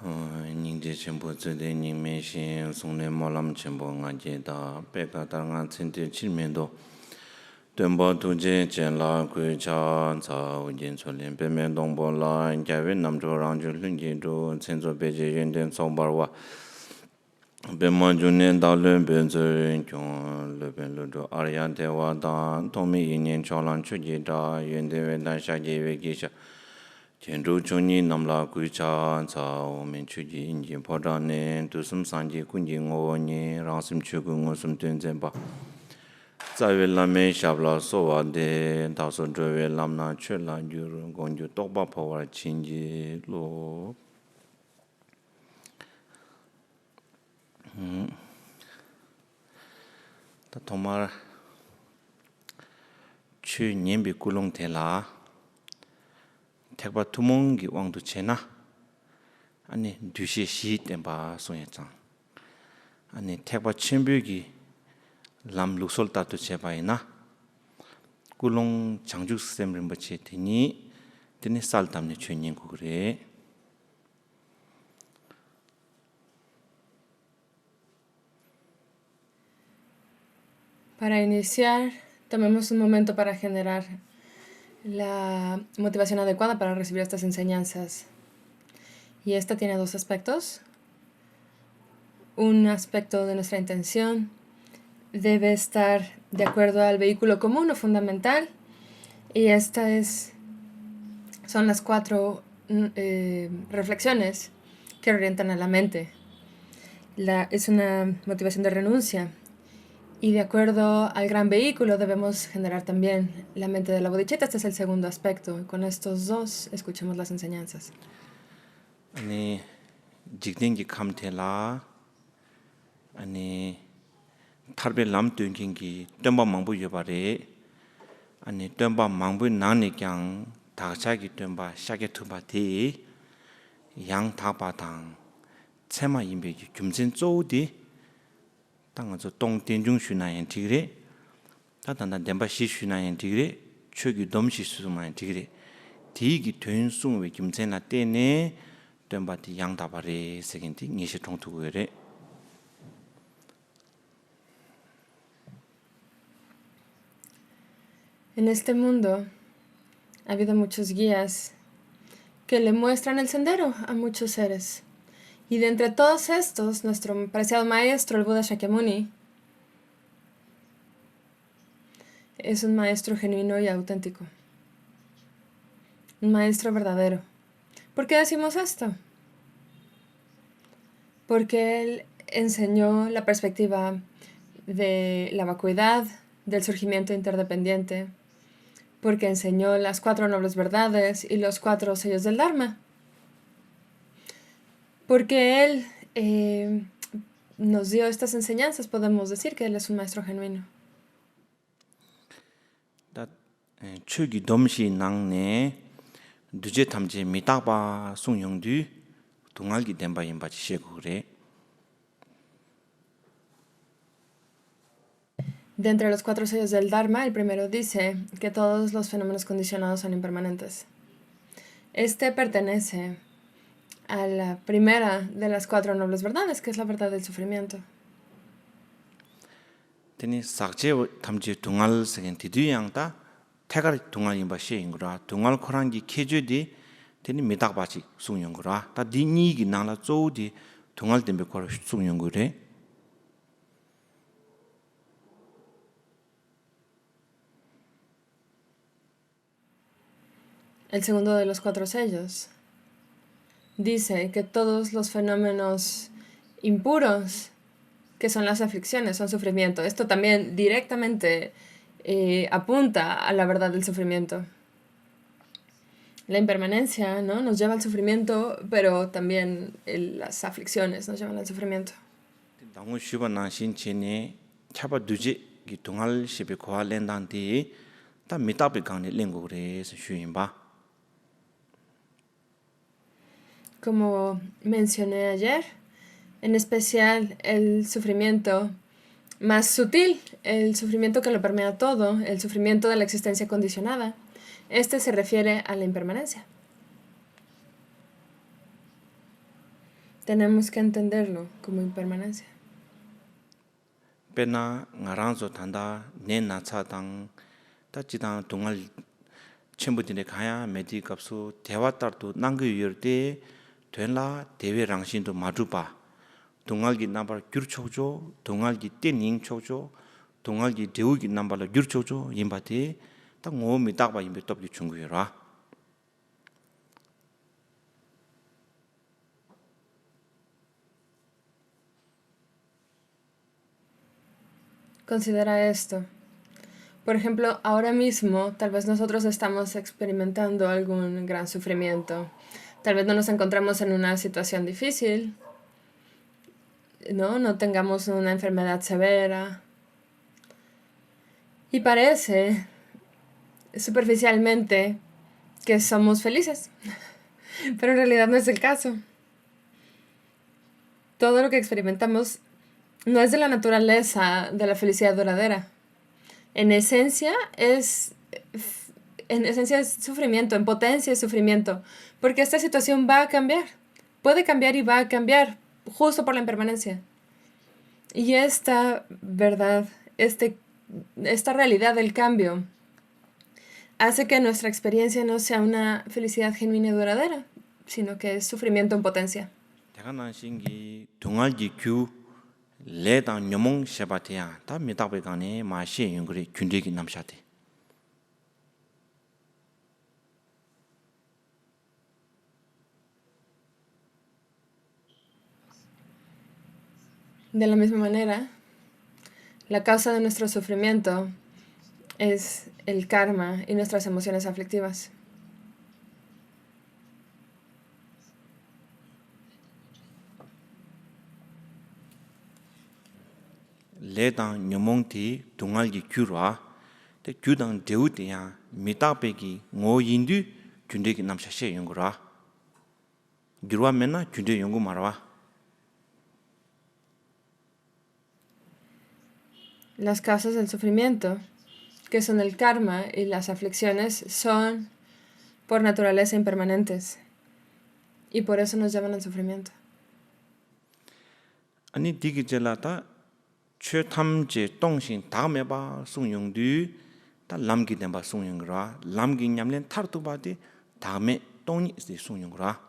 Ningde chenpo tsede ningme shin songne molam chenpo nga je da peka tar nga tsente chilmendo tenpo tuje chen la kui cha ca ujen cholen peme dongpo la gyawe namcho rangcho lungi do tsenzo peche yenden tsokbarwa pema junen da luen benzo kyong luen ludo aryan tewa da tomi yinen cholan chuji da yenden dan shagye wekisha Chendu chuni namla kuicha ca omen chuji injin podane tusum sanji kunji ngo ni rangsim chugu ngo sum tunzen ba Zawe lame shabla sowa de taso jowe lamna chula yuru gongju tokpa pawar chinji lo Ta tomar chu nyembi kulung tela 택바 투몽기 왕도 체나 아니 두시 시 템바 소야짱 아니 택바 쳔벽이 람 룩솔타도 제바이나 꿀롱 장죽 시스템을 버치 되니 되니 살담네 chuyên 그래 Para iniciar, tomemos un momento para generar la motivación adecuada para recibir estas enseñanzas. Y esta tiene dos aspectos. Un aspecto de nuestra intención debe estar de acuerdo al vehículo común o fundamental. Y son las 4 reflexiones que orientan a la mente. Es una motivación de renuncia. Y de acuerdo al gran vehículo debemos generar también la mente de la bodhicitta. Este es el segundo aspecto. Con estos dos escuchemos las enseñanzas. Ani jigdengi kamtela ani tarbe lam tungingi temba mangbu yobare ani temba mangbu nani kyang dagchagi temba shage tuba te yang taba tang chema yimbe gyumjen zodi 당어서 동된중 슈나엔 디그레 다단다 덴바시 슈나엔 디그레 최기 dom시 수만 디그레 디기 된숭 왜 김제나 때네 덴바티 양다바레 세긴티 니시 통투고레 En este mundo ha habido muchos guías que le muestran el sendero a muchos seres. Y de entre todos estos, nuestro preciado maestro, el Buda Shakyamuni, es un maestro genuino y auténtico. Un maestro verdadero. ¿Por qué decimos esto? Porque él enseñó la perspectiva de la vacuidad, del surgimiento interdependiente, porque enseñó las 4 nobles verdades y los 4 sellos del Dharma. Porque él nos dio estas enseñanzas, podemos decir que él es un maestro genuino. 최기 dom시 낭네 두제 탐제 미타바 송용두 동알기 덴바인 바치 시고레 De entre los 4 sellos del Dharma, el primero dice que todos los fenómenos condicionados son impermanentes. Este pertenece a la primera de las 4 nobles verdades, que es la verdad del sufrimiento. 테니 삭제 탐제 동알 세겐티드 양다 태가리 동알 임바시 인구라 동알 코랑기 케주디 테니 미닥바치 숭용구라 다 디니기 나라 조디 동알 덴베 코라 숭용구레 El segundo de los 4 sellos dice que todos los fenómenos impuros, que son las aflicciones, son sufrimiento. Esto también directamente apunta a la verdad del sufrimiento. La impermanencia, ¿no?, nos lleva al sufrimiento, pero también las aflicciones nos llevan al sufrimiento. Como mencioné ayer, en especial el sufrimiento más sutil, el sufrimiento que lo permea todo, el sufrimiento de la existencia condicionada, este se refiere a la impermanencia. tenemos que entenderlo como impermanencia. Pena ngaranzo tanda ne natsa tang ta chidang tungal chembudine kaya medi kapsu dewa tartu nangu yurde tuenla dewe rangshin to madupa tungal gi nambar gyur chokjo tungal gi tening chokjo tungal gi dewu gi nambar la gyur chokjo yimbati ta ngo mi takba yimbe topgi chungu yora. Considera esto. Por ejemplo, ahora mismo tal vez nosotros estamos experimentando algún gran sufrimiento. Tal vez no nos encontramos en una situación difícil, no tengamos una enfermedad severa. Y parece superficialmente que somos felices, pero en realidad no es el caso. Todo lo que experimentamos no es de la naturaleza de la felicidad duradera. En esencia es sufrimiento, en potencia es sufrimiento, porque esta situación va a cambiar, puede cambiar y va a cambiar justo por la impermanencia. Y esta verdad, esta realidad del cambio, hace que nuestra experiencia no sea una felicidad genuina y duradera, sino que es sufrimiento en potencia. 레당 녀몽 샤바티야 다 미탁베가네 마시 용그리 균데기 남샤티 De la misma manera, la causa de nuestro sufrimiento es el karma y nuestras emociones aflictivas. 레당 녀몽티 동알기 규라 데 규당 데우티야 미탁베기 ngo인두 균데기 남샤시 용그라 규라메나 균데 용구 말와 Las causas del sufrimiento, que son el karma y las aflicciones, son por naturaleza impermanentes y por eso nos llevan al sufrimiento. 아니 디기젤라타 최탐제 동신 다음에바 숭용두 다 람기 된바 숭용그라 람기 냠len 타르투바디 다음에 동이 있을 숭용그라.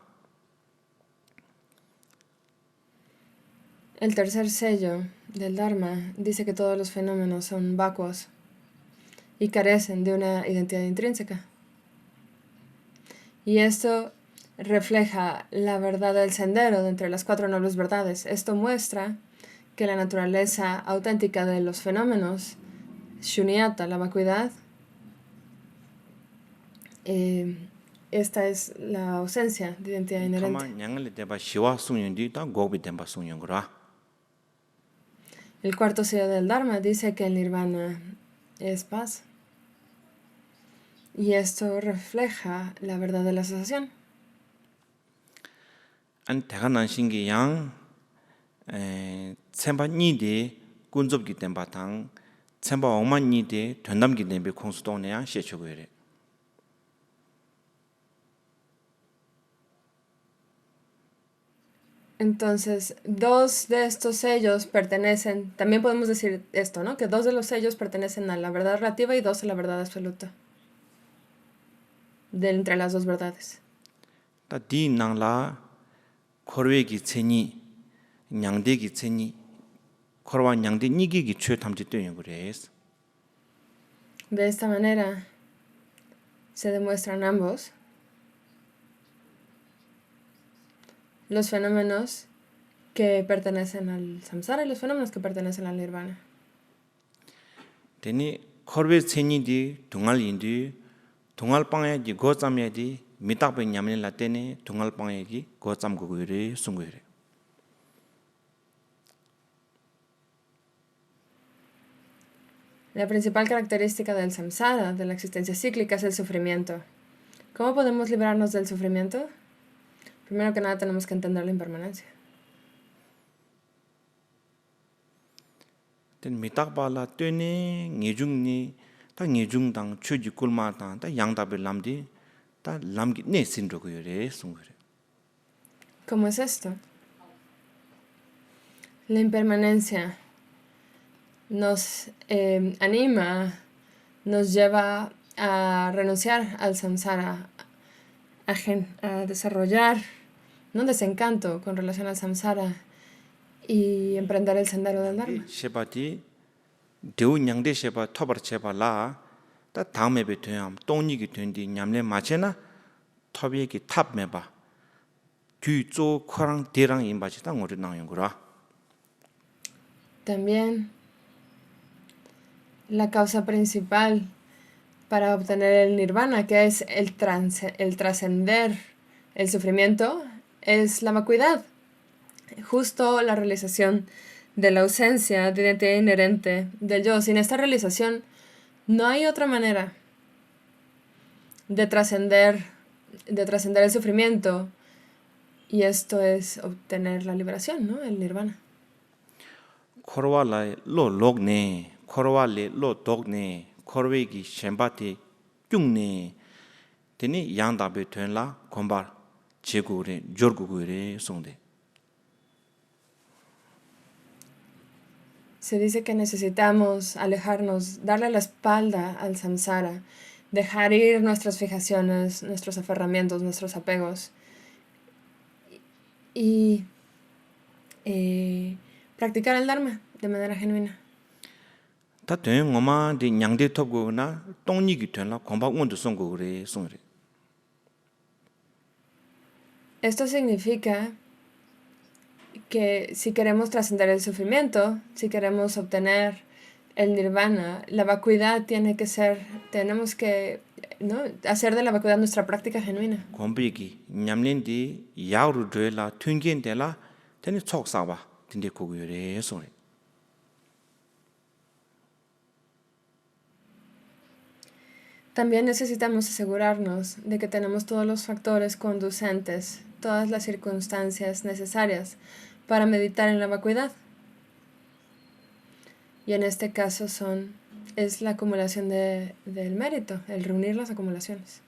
El tercer sello del Dharma dice que todos los fenómenos son vacuos y carecen de una identidad intrínseca. Y esto refleja la verdad del sendero de entre las cuatro nobles verdades. Esto muestra que la naturaleza auténtica de los fenómenos, shunyata, la vacuidad, esta es la ausencia de identidad inherente. El cuarto sello del Dharma dice que el nirvana es paz. Y esto refleja la verdad de la asociación. 쳔바 니데 군접기 템바탕 쳔바 오마 니데 된담기 템베 콩수동네야 셰초고래. Entonces, dos de estos sellos pertenecen, también podemos decir esto, ¿no? Que dos de los sellos pertenecen a la verdad relativa y dos a la verdad absoluta. De entre las dos verdades. 다디 낭라 코르웨기 체니 냥데기 체니 코르와 냥데 니기기 최탐지 되는 그래서. De esta manera se demuestran ambos los fenómenos que pertenecen al samsara y los fenómenos que pertenecen al nirvana. 데니 코르웨 체니디 동알인디 동알방에디 고짬에디 미탁베 냠네 라테네 동알방에기 고짬 고고레 숭고레. La principal característica del samsara, de la existencia cíclica, es el sufrimiento. ¿Cómo podemos librarnos del sufrimiento? Primero que nada tenemos que entender la impermanencia. 된 미탁바라 뜨네 녜중니 다 녜중당 추지 꿀마당 다 양답을 남디 다 남기 내 신도고요레 숭고레. ¿Cómo es esto? La impermanencia nos anima, nos lleva a renunciar al samsara, a desarrollar un desencanto con relación al samsara y emprender el sendero del Dharma. Shepati, Deu Nyangde Shepa, Tobar Shepa La, Ta Tangmebe Tuyam, Tongi Tundi, Nyamle Machena, Tobieki Tap Meba, Tu Zo Korang Dirang Imbachitang or Nangura. También la causa principal para obtener el nirvana, que es el trascender el sufrimiento, es la vacuidad. Justo la realización de la ausencia de identidad inherente del yo. Sin esta realización, no hay otra manera de trascender el sufrimiento, y esto es obtener la liberación, ¿no? El nirvana. Korwa lo logne, Korwa le lo dogne, Korwegi Shembati, Jungne, Teni Yandabe Tuenla, Kombar, Chegure, Jorgugure, Sonde. Se dice que necesitamos alejarnos, darle la espalda al samsara, dejar ir nuestras fijaciones, nuestros aferramientos, nuestros apegos y practicar el Dharma de manera genuina. Ta tuen ngoma di nyangde topgo na tongni gi tuen la komba wondu songgo re songre. Esto significa que si queremos trascender el sufrimiento, si queremos obtener el nirvana, la vacuidad tenemos que, ¿no?, hacer de la vacuidad nuestra práctica genuina. Kombi gi nyamlen di yauru dre la tungen de la teni chok sa ba tinde ko re songre. También necesitamos asegurarnos de que tenemos todos los factores conducentes, todas las circunstancias necesarias para meditar en la vacuidad. Y en este caso es la acumulación del mérito, el reunir las acumulaciones.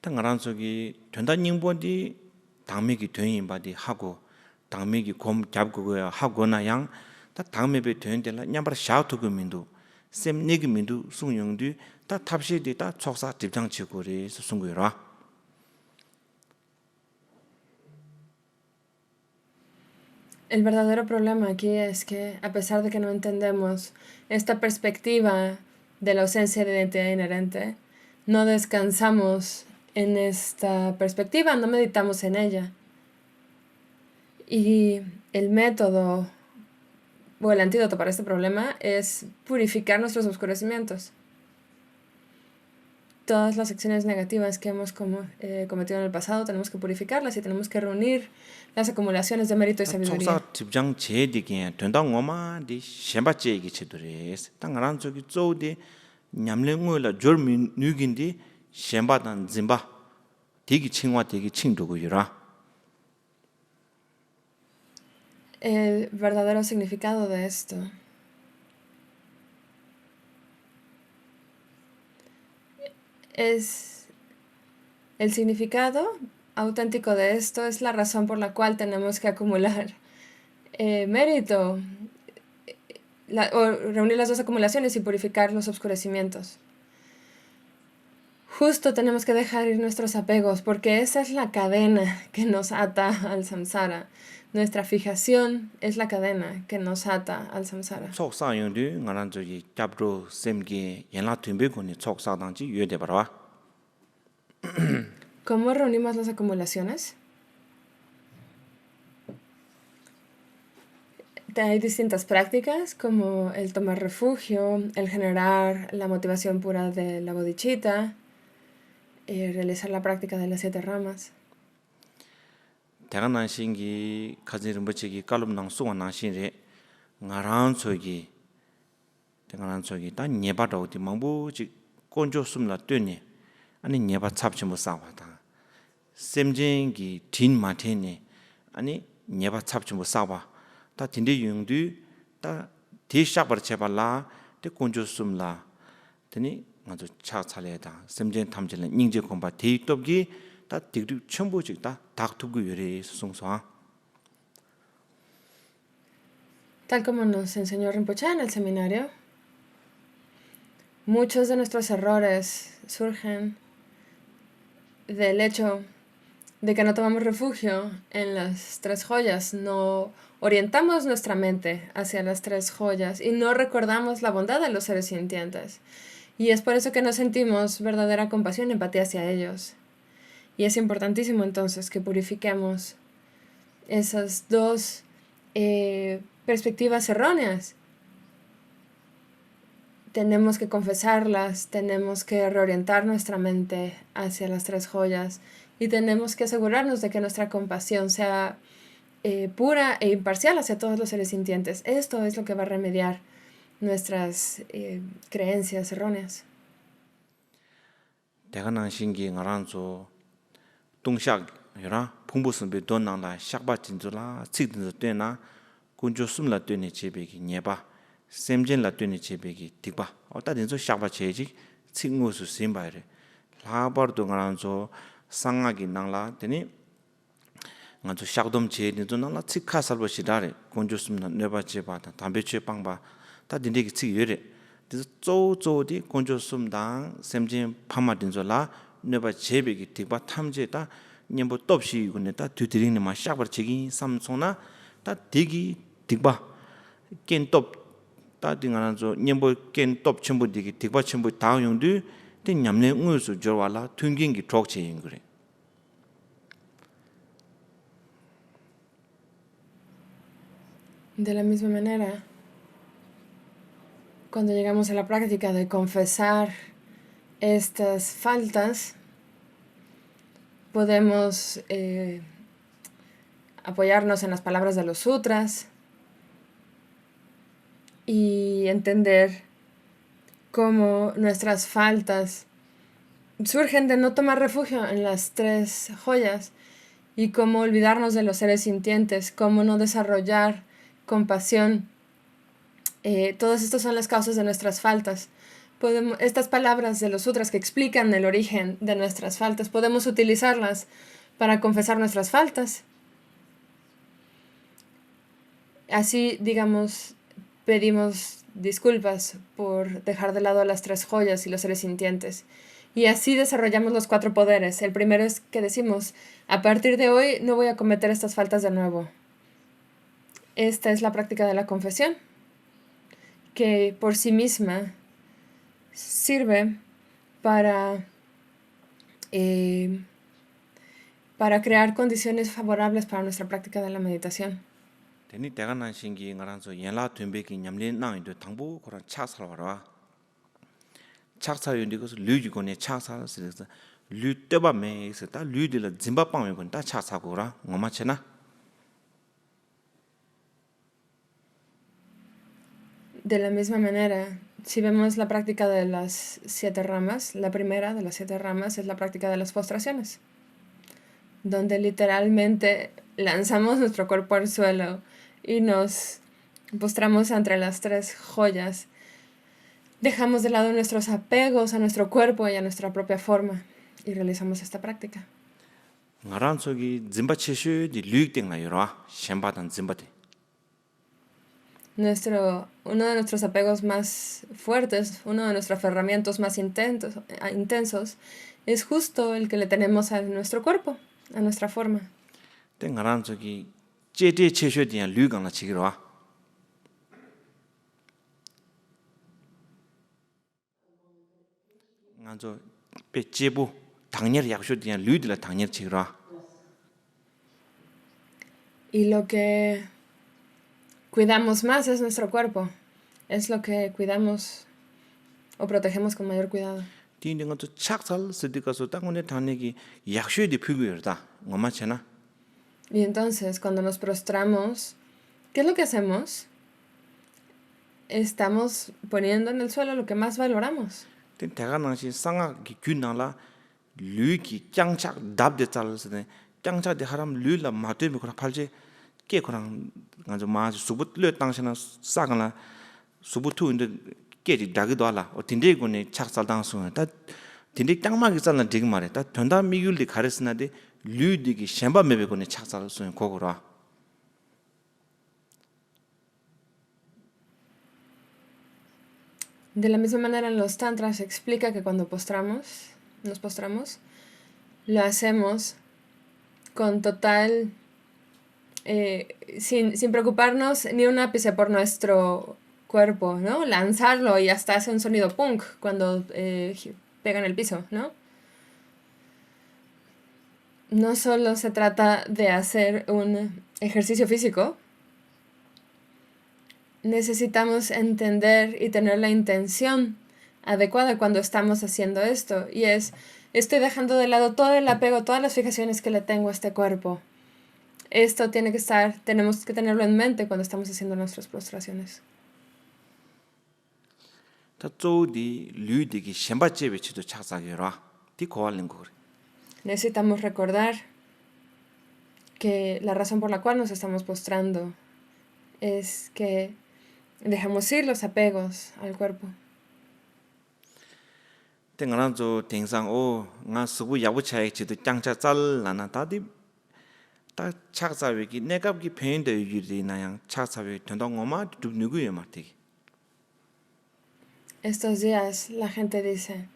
Tangaran sogi tunda ningbo di tangme gi tuen yin ba di hago, tangme gi kom jab go hago na yang, ta tangme be tuen de la nyambar sha to go mindu, sem ne gi mindu sung yong du, ta tapshi di ta choksa dipjang chi go re sung go ra. El verdadero problema aquí es que, a pesar de que no entendemos esta perspectiva de la ausencia de identidad inherente, no descansamos en esta perspectiva, no meditamos en ella. Y el método o el antídoto para este problema es purificar nuestros oscurecimientos. Todas las acciones negativas que hemos cometido en el pasado tenemos que purificarlas y tenemos que reunir las acumulaciones de mérito y sabiduría. choksa dipjang che di gen tunda ngoma di shemba che gi che do re. Tangaran sogi zo di nyamle ngwe la jor mi nugin di shemba dan zimba digi chingwa digi chingdo go yura. El verdadero significado de esto es el significado auténtico de esto, es la razón por la cual tenemos que acumular mérito, o reunir las dos acumulaciones y purificar los oscurecimientos. Justo tenemos que dejar ir nuestros apegos, porque esa es la cadena que nos ata al samsara. Nuestra fijación es la cadena que nos ata al samsara. choksa yong du ngaran sogi jabro semge yenla tumbe ko ni choksa dang ji yue de barwa. ¿Cómo reunimos las acumulaciones? Hay distintas prácticas como el tomar refugio, el generar la motivación pura de la bodhicitta, realizar la práctica de las 7 ramas. Tegan shingi kazi rinpoche gi kalum nang suwa nang shin re ngaran sogi tegan sogi ta nyeba do di mangbu ji konjo sumla tönne ani nyeba chapchi mo sawa ta semjeng gi tin ma thene ani nyeba chapchi mo sawa ta tinde yungdu ta de shabar cheba la de konjo sumla teni ngajo cha chale da semjeng thamjel ningje komba de tobgi 다 디그리 첨부 직다 닥투고 요리 송송. Tal como nos enseñó Rinpoche en el seminario, muchos de nuestros errores surgen del hecho de que no tomamos refugio en las tres joyas, no orientamos nuestra mente hacia las tres joyas y no recordamos la bondad de los seres sintientes. Y es por eso que no sentimos verdadera compasión y empatía hacia ellos. Y es importantísimo entonces que purifiquemos esas dos perspectivas erróneas. Tenemos que confesarlas, tenemos que reorientar nuestra mente hacia las tres joyas y tenemos que asegurarnos de que nuestra compasión sea pura e imparcial hacia todos los seres sintientes. Esto es lo que va a remediar nuestras creencias erróneas. 대가난 신기 ngaranzo tungshak yora phungbusunbe donangla shakba jinzula chigdinzo tena kunjo sumla tene chebeki nyeba semjenla tene chebeki tikba ota dinzo shakba cheji chingmu su simbaire labar do ngaranzo sangagi nangla teni nganzo shakdom che dinzo nangla chikha salbo shidare kunjo sumla neba cheba ta tambe che pangba ta dindegi chig yore zo di kunjo sumdang semjen phama dinzo la neba chebeki tikba tamje ta nyembo topshi gune ta tudiring ne ma shakbar chegi samsona ta digi tikba ken top ta dingana zo nyembo ken top chembo digi tikba chembo ta yongdu te nyamne ngusu jorwala tunging gi trok che yingre. De la misma manera, cuando llegamos a la práctica de confesar estas faltas, podemos apoyarnos en las palabras de los sutras y entender cómo nuestras faltas surgen de no tomar refugio en las tres joyas y cómo olvidarnos de los seres sintientes, cómo no desarrollar compasión. Todas estas son las causas de nuestras faltas. Estas palabras de los sutras que explican el origen de nuestras faltas, podemos utilizarlas para confesar nuestras faltas. Así, digamos, pedimos disculpas por dejar de lado las tres joyas y los seres sintientes. Y así desarrollamos los 4 poderes. El primero es que decimos, a partir de hoy no voy a cometer estas faltas de nuevo. Esta es la práctica de la confesión, que por sí misma sirve para crear condiciones favorables para nuestra práctica de la meditación. Teni 대가난 신기 ngaranzo yenla tumbe ki nyamle nang do tangbu koran chasal warwa chaksa yondi ko luji ko ne chaksa siresa lu teba me seta lu de la zimba pang me kon ta chaksa ko ra ngoma chena. De la misma manera, si vemos la práctica de las 7 ramas, la primera de las 7 ramas es la práctica de las postraciones, donde literalmente lanzamos nuestro cuerpo al suelo y nos postramos entre las 3 joyas. Dejamos de lado nuestros apegos a nuestro cuerpo y a nuestra propia forma y realizamos esta práctica. Ngaranzo gi zimba cheshu di luik ting na yorwa shemba dan zimba te. Uno de nuestros apegos más fuertes, uno de nuestros aferramientos más intensos, es justo el que le tenemos a nuestro cuerpo, a nuestra forma. Te ngaranzo gi jete cheshu di ya luik ang la chigirwa. Nganzo pe jebu 당열 약쇼 di ya luik di la 당열 chigirwa. Y lo que cuidamos más es nuestro cuerpo. Es lo que cuidamos o protegemos con mayor cuidado. Di nganzo chaksal sidika so tangone tanegi 약쇼 di phugu yorda ngoma chena. Y entonces, cuando nos prostramos, ¿qué es lo que hacemos? Estamos poniendo en el suelo lo que más valoramos. Ten 대가난시 상아 기 균나라 luiki 짱착 답데 잘스네 짱착 데 하람 류라 마트미 코라 팔제 게 코랑 간저 마즈 수붓 르 당시나 사간라 수부투 인데 게지 다기도 알아 어딘데 고네 착살당수 다 딘데 짱마기 살나 되게 말해 다 전다 미귤리 가르스나데 류디기 셴바 메베 고네 착살수 고고라 De la misma manera en los tantras se explica que cuando nos postramos, lo hacemos con total, sin preocuparnos ni un ápice por nuestro cuerpo, ¿no? Lanzarlo y hasta hace un sonido punk cuando pega en el piso, ¿no? No solo se trata de hacer un ejercicio físico, necesitamos entender y tener la intención adecuada cuando estamos haciendo esto. Y estoy dejando de lado todo el apego, todas las fijaciones que le tengo a este cuerpo. Esto tenemos que tenerlo en mente cuando estamos haciendo nuestras prostraciones. Necesitamos recordar que la razón por la cual nos estamos postrando es que dejamos ir los apegos al cuerpo. Estos días la gente dice,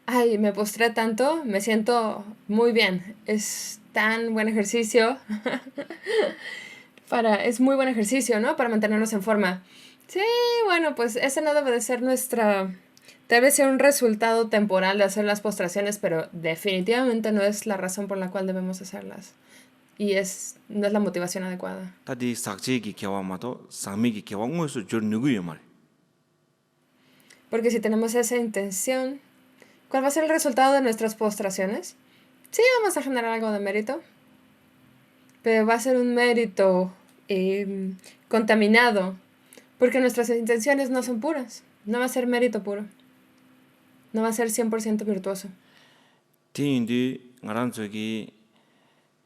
ay, me postré tanto, me siento muy bien, es tan buen ejercicio, es muy buen ejercicio, ¿no? Para mantenernos en forma. Sí, bueno, pues ese no debe de ser debe ser un resultado temporal de hacer las postraciones, pero definitivamente no es la razón por la cual debemos hacerlas. Y no es la motivación adecuada. Porque si tenemos esa intención, ¿cuál va a ser el resultado de nuestras postraciones? Sí, vamos a generar algo de mérito, pero va a ser un mérito contaminado, porque nuestras intenciones no son puras. No va a ser mérito puro. No va a ser 100% virtuoso.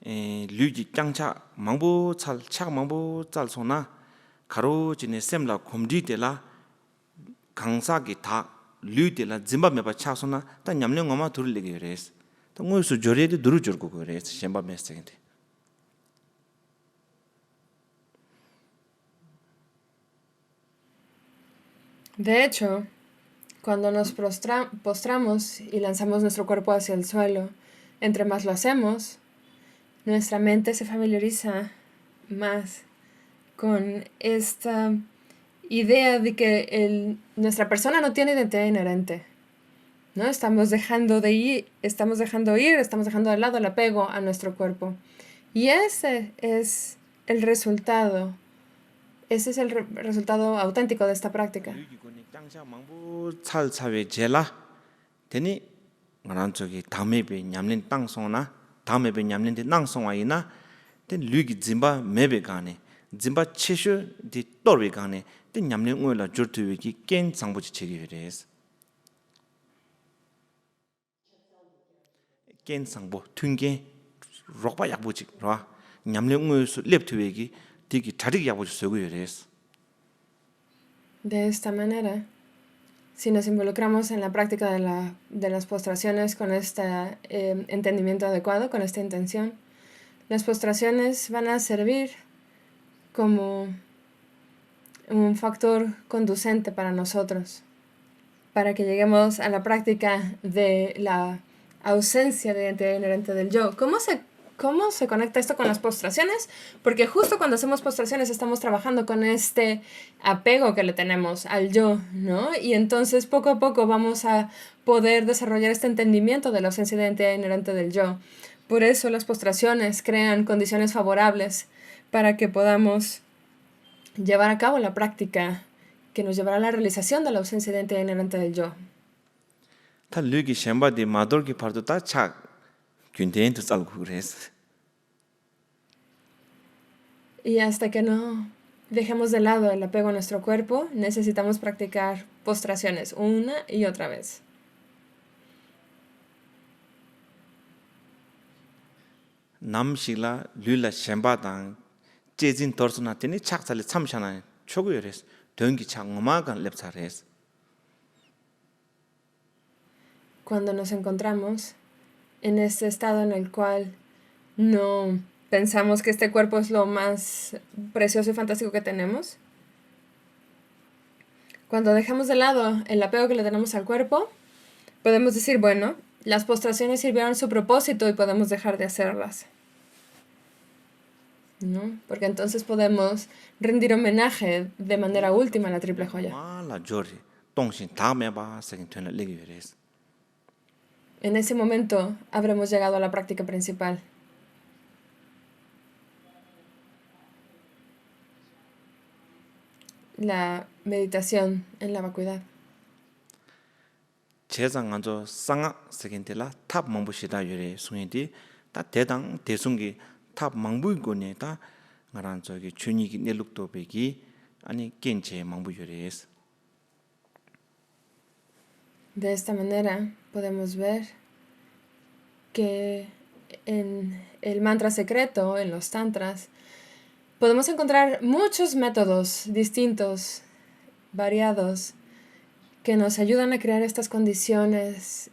류기 짱차 망보 찰착 망보 짤소나 가로지네 셈라 콤디데라 강사기 다 류데라 짐바메바 차소나 다 냠령어마 둘리게 그래스 또 뭐수 조레도 두루줄고 그래스 셈바메스인데 De hecho, cuando nos postramos y lanzamos nuestro cuerpo hacia el suelo, entre más lo hacemos, nuestra mente se familiariza más con esta idea de que nuestra persona no tiene identidad inherente, ¿no? Estamos dejando ir, estamos dejando de lado el apego a nuestro cuerpo. Y ese es el resultado auténtico de esta práctica. 다음에 냠는데 낭송아이나 된 류기 짐바 메베가네 짐바 체슈 디 또르베가네 된 냠는 오일라 줄투위기 깬 상부지 체기회레스 깬 상부 퉁게 록바 약부지 라 냠는 오일수 렙투위기 디기 다리기 약부지 sögu회레스 De esta manera, si nos involucramos en la práctica de las postraciones con este entendimiento adecuado, con esta intención, las postraciones van a servir como un factor conducente para nosotros, para que lleguemos a la práctica de la ausencia de identidad inherente del yo. ¿Cómo se conecta esto con las postraciones? Porque justo cuando hacemos postraciones estamos trabajando con este apego que le tenemos al yo, ¿no? Y entonces poco a poco vamos a poder desarrollar este entendimiento de la ausencia de identidad inherente del yo. Por eso las postraciones crean condiciones favorables para que podamos llevar a cabo la práctica que nos llevará a la realización de la ausencia de identidad inherente del yo. 다 류기 셴바디 마돌기 파르도 다착 균대인도 살고 그랬어. Y hasta que no dejemos de lado el apego a nuestro cuerpo, necesitamos practicar postraciones una y otra vez. 남시라 류라 셴바당 제진 더스나테니 착살이 참샤나 초고여레스 동기 창마간 랩사레스. Cuando nos encontramos en este estado en el cual no pensamos que este cuerpo es lo más precioso y fantástico que tenemos, Cuando dejamos de lado el apego que le tenemos al cuerpo, podemos decir, bueno, las postraciones sirvieron su propósito y podemos dejar de hacerlas, ¿no? Porque entonces podemos rendir homenaje de manera última a la triple joya. la jori tongshin ta me ba sakin tuna legi yores. En ese momento habremos llegado a la práctica principal. La meditación en la vacuidad. 제자 간저 상아 세겐텔라 탑 망부 시다 요래 숭이디 다 대당 대숭기 탑 망부고네 다 ngaran 저기 춘이기 내룩도 베기 아니 겐체 망부 요래스. De esta manera podemos ver que en el mantra secreto, en los tantras, podemos encontrar muchos métodos distintos, variados, que nos ayudan a crear estas condiciones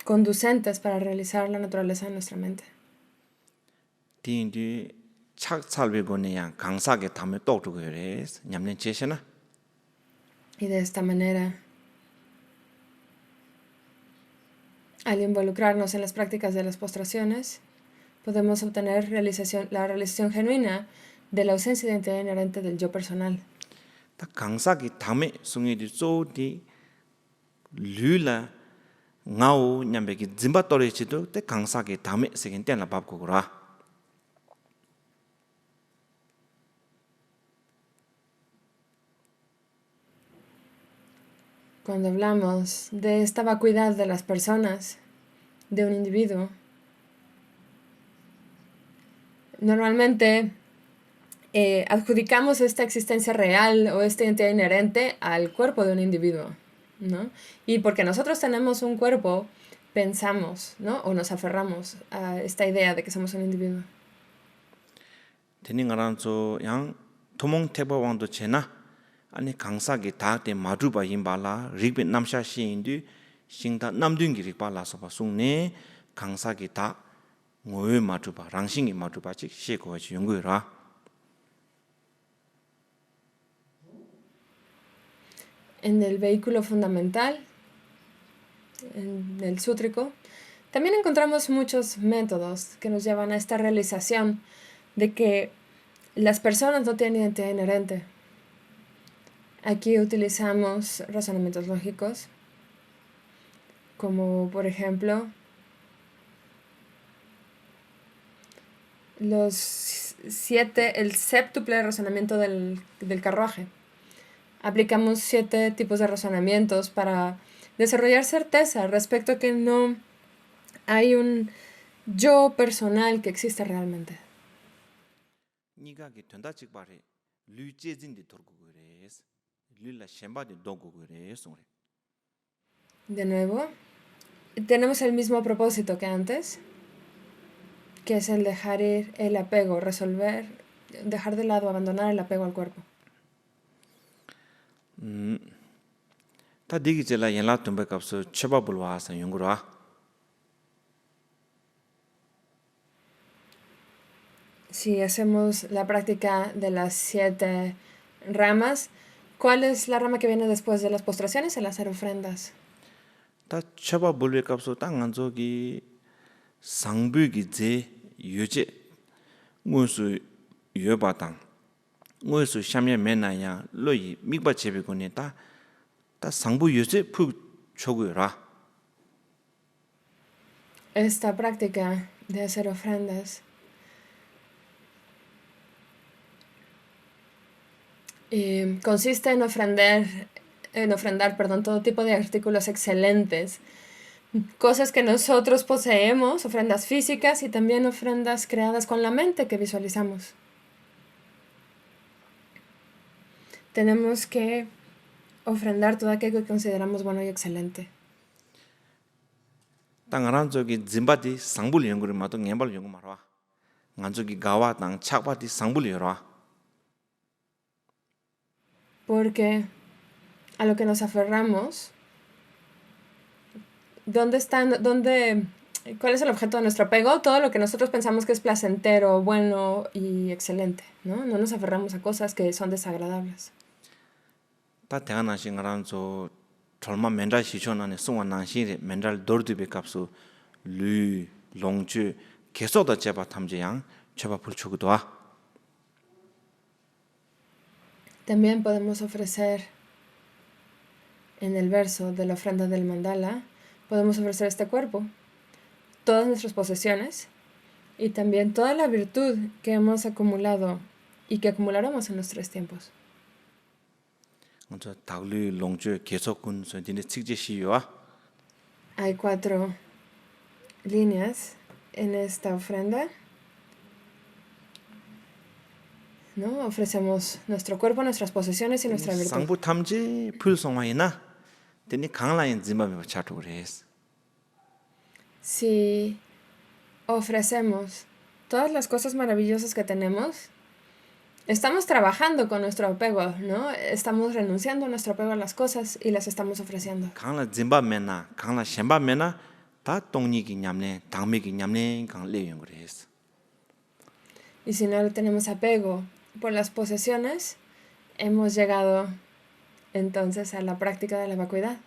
conducentes para realizar la naturaleza de nuestra mente. 디인디 착 살베고네야 강사게 담에 똑두고 요래스. 냠nen 제시나. Y de esta manera, al involucrarnos en las prácticas de las postraciones, podemos obtener la realización genuina de la ausencia de identidad inherente del yo personal. 다 강사게 담에 숭이디 쪼디 류라 nga오 냠베기 짐바토레치도 때 강사게 담에 세겐텔라 밥고라. Cuando hablamos de esta vacuidad de las personas, de un individuo, normalmente adjudicamos esta existencia real o esta identidad inherente al cuerpo de un individuo, ¿no? Y porque nosotros tenemos un cuerpo, pensamos, ¿no? O nos aferramos a esta idea de que somos un individuo. 테닝아란조 양 토몽 테바왕도 제나 아니 강사게 다테 마두바 임발라 리베 남샤 시인디 싱다 남둥기 리발라서 바송네 강사게 다 ngoe 마두바 랑싱이 마두바직 시고지 연구라. En el vehículo fundamental, en el sútrico, también encontramos muchos métodos que nos llevan a esta realización de que las personas no tienen identidad inherente. Aquí utilizamos razonamientos lógicos, como por ejemplo el séptuple razonamiento del carruaje. Aplicamos 7 tipos de razonamientos para desarrollar certeza respecto a que no hay un yo personal que existe realmente. De nuevo, tenemos el mismo propósito que antes, que es el dejar ir el apego, dejar de lado, abandonar el apego al cuerpo. 다 디기젤라 연락 좀 백업서 쳐밥을 와서 연구라. Si hacemos la práctica de las 7 ramas, ¿cuál es la rama que viene después de las postraciones? El hacer ofrendas. 다 쳐밥을 백업서 땅한 저기 상부기 제 유제 무슨 유바당 무슨 샤면 매나야 로이 미바 제비고네 다 상부 유제 푸 초고라. Esta práctica de hacer ofrendas consiste en ofrendar, todo tipo de artículos excelentes, cosas que nosotros poseemos, ofrendas físicas y también ofrendas creadas con la mente que visualizamos. Tenemos que ofrendar todo aquello que consideramos bueno y excelente. 당한 저기 짐바디 상불 연구를 마도 냠발 연구 말아. 간저기 가와 당 착바디 상불 열어. Porque a lo que nos aferramos, ¿cuál es el objeto de nuestro apego? Todo lo que nosotros pensamos que es placentero, bueno y excelente, ¿no? No nos aferramos a cosas que son desagradables. 다 대한한 신가란조 절마 멘달 시촌안에 송원 난시리 멘달 돌드비 값수 류 롱주 계속다 제바 탐제양 제바 불추고도와 También podemos ofrecer en el verso de la ofrenda del mandala, podemos ofrecer este cuerpo, todas nuestras posesiones y también toda la virtud que hemos acumulado y que acumularemos en los 3 tiempos. 먼저 다글류 롱주 계속군 선진의 직제시요와 Hay 4 líneas en esta ofrenda. ¿No? Ofrecemos nuestro cuerpo, nuestras posesiones y nuestra virtud. 상부 탐지 불성화이나 되니 강라인 짐바메 차트고레스 Si ofrecemos todas las cosas maravillosas que tenemos, estamos trabajando con nuestro apego, ¿no? Estamos renunciando a nuestro apego a las cosas y las estamos ofreciendo. 강라 짐바메나 강라 셴바메나 다 동니기 냠네 당미기 냠네 강 레용 그레스 Y si no tenemos apego por las posesiones, hemos llegado entonces a la práctica de la vacuidad,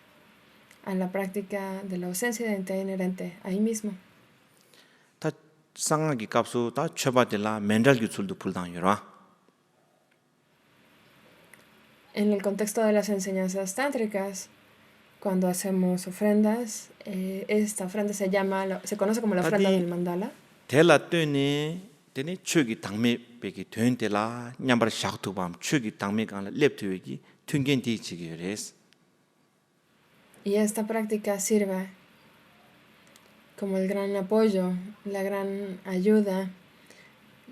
a la práctica de la ausencia de identidad inherente ahí mismo. 다 상하기 값수 다 쳐바들라 멘달 기술도 불당요라 En el contexto de las enseñanzas tántricas, cuando hacemos ofrendas, esta ofrenda se conoce como la ofrenda del mandala. 텔라 뜨니 되니 추기 당메 베기 된텔라 냠바르 샤투밤 추기 당메 간 렙트웨기 튕겐디 지기레스 Y esta práctica sirve como el gran apoyo, la gran ayuda,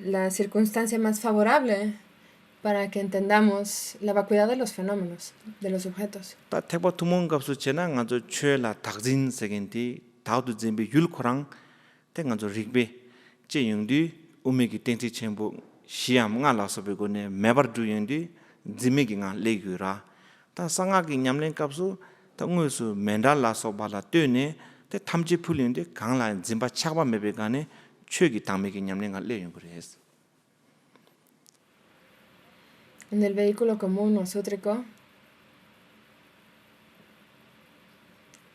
la circunstancia más favorable para que entendamos la vacuidad de los fenómenos, de los objetos. 다 태보 투몬 값수 제나 가저 최라 닥진 세겐디 다우드 짐비 율코랑 땡가저 릭베 제용디 우메기 땡티 쳔보 시암 nga라서베고네 메버두연디 지메기가 레규라 다 상하기 냠랭 값수 당우스 멘달라서 발라 뜨네 때 탐지 풀린데 강라 짐바 차바 메베가네 최기 당메기 냠랭가 레용 그레스 En el vehículo común o sútrico,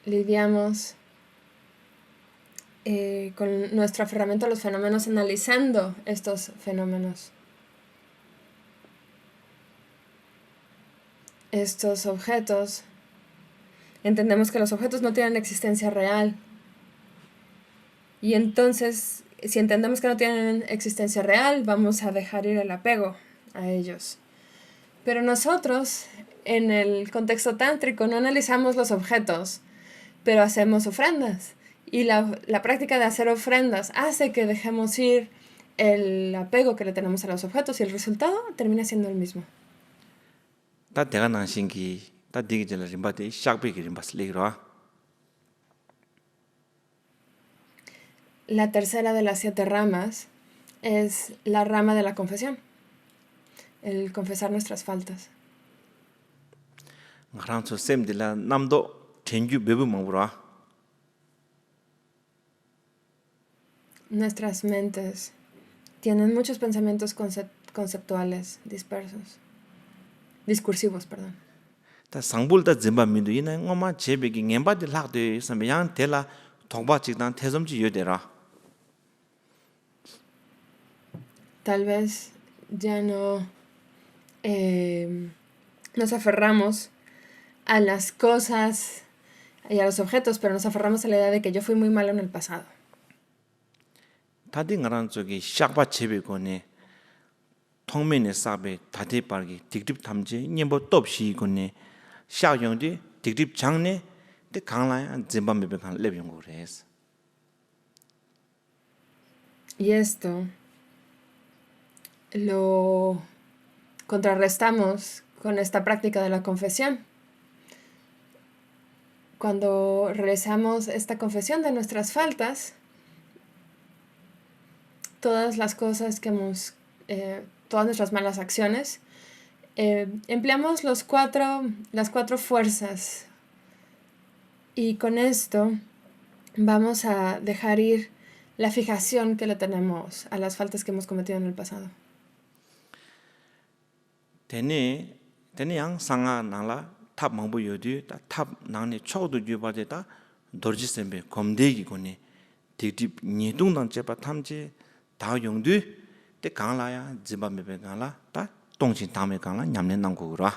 lidiamos con nuestro aferramiento a los fenómenos, analizando estos fenómenos. Estos objetos, entendemos que los objetos no tienen existencia real. Y entonces, si entendemos que no tienen existencia real, vamos a dejar ir el apego a ellos. Pero nosotros, en el contexto tántrico, no analizamos los objetos, pero hacemos ofrendas. Y la práctica de hacer ofrendas hace que dejemos ir el apego que le tenemos a los objetos y el resultado termina siendo el mismo. 다 대가난 신기 다 디기절 림바데 샥베기 림바스 레그라 La tercera de las 7 ramas es la rama de la confesión, el confesar nuestras faltas. ngaranso semdila nam도 tenju bebu mangura Nuestras mentes tienen muchos pensamientos conceptuales discursivos, perdón. 다 상불다 짐바 민도 이나 ngoma 제베기 녜바데 락데 samyang tela thongba chikdan thesomji yodera Tal vez ya no nos aferramos a las cosas y a los objetos, pero nos aferramos a la idea de que yo fui muy malo en el pasado. 다디 ngaranso기 샥바 제베고네 통면에 사베 다디 빠르기 딕딥 탐제 녜보 톱시 고네 샤용디 딕딥 장네 데 강라야 짐바 메베 간 레병고레스 Y esto lo contrarrestamos con esta práctica de la confesión. Cuando realizamos esta confesión de nuestras faltas, todas las cosas que todas nuestras malas acciones, empleamos las cuatro fuerzas y con esto vamos a dejar ir la fijación que le tenemos a las faltas que hemos cometido en el pasado. 테네 Teni yang sanga nangla tab mangbu yodu ta tab nangni chokdu jubade ta dorji sembe komdegi koni dikdip nyedung nang chepa tamche da yongdu te kangla ya ziba mebe kangla ta tongchin tangme kangla nyamne nanggu ra.